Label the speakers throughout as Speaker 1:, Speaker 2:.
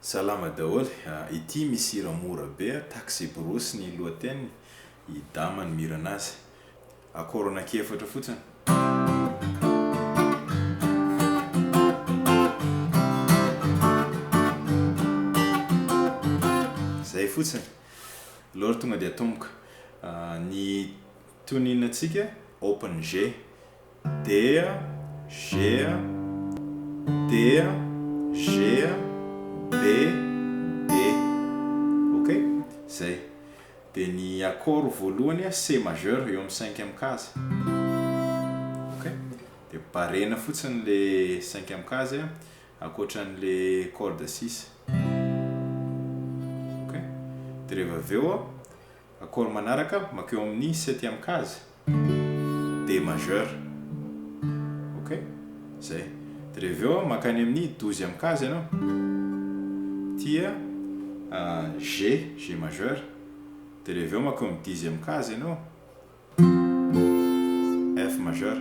Speaker 1: Salama daholy, ity misy hira mora be taxi brosy ny lohateniny, i dama ny mira anazy. Akôro anankiefatra fotsiny. Zay fotsiny. Lôra tonga dia tomboka. Ny toninantsika open G, D, G, D, G, B, D. Ok? Zay. Dia ny akôro voalohany C majeur eo amin'ny 5e case. Ok? Dia parena fotsiny le 5e case ankoatran'le corde 6. Ok? Dia rehefa aveo akôro manaraka makeo amin'ny 7e case. D majeur. Ok? Zay. Dia rehefa makany amin'ny 12e case ianao. Tia G majeur. Dia rehefa makeo amin'ny 10e case ianao. F majeur.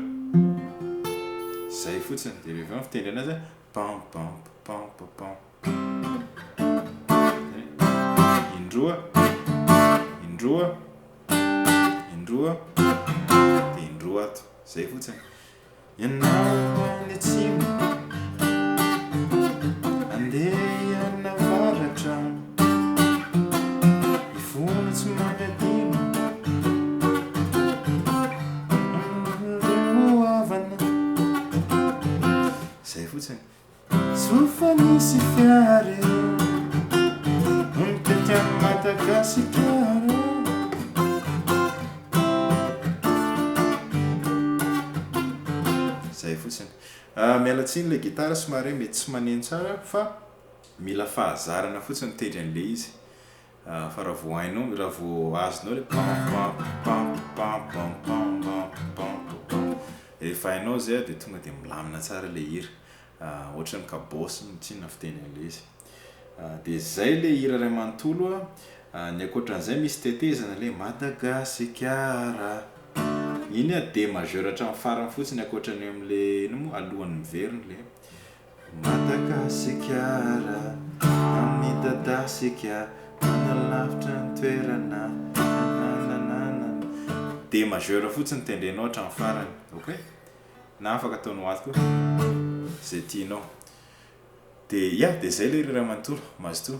Speaker 1: Zay fotsiny. Dia rehefa fitendry anazy pam pam pam pam. Indroa, indroa, indroa, dia indroa ato. Zay fotsiny. Ianao ny atsimo, andeha navaratra, ifona tsy manadino, lohavana. Zay fotsiny. Tsofa misy fiara mitety amin'ny Madagasikara. Zay fotsiny. Miala tsiny le gitara somary mety tsy maneno tsara fa mila fahazarana fotsiny mitendry an'le izy. Fa raha vao hainao, raha vao azonao le pam pam pam pam pam pam pam pam. Rehefa hainao zay dia tonga dia milamina tsara le hira. Ohatran'ny kabôsy tsy na fitendry an'le izy. Dia zay le hira ray manontolo. Ny ankoatran'izay misy tetezana le Madagasikara. Iny D majeur hatramin'ny farany fotsiny ankoatrany amin'le alohan'ny miveriny le Madagasikara, amidadasika, manalavitra ny toerana, nananana. D majeur fotsiny tendrenao hatramin'ny farany. Ok? Na afaka ataonao ato koa zay tianao. Dia dia zay le hira ray manontolo. Mazotoa.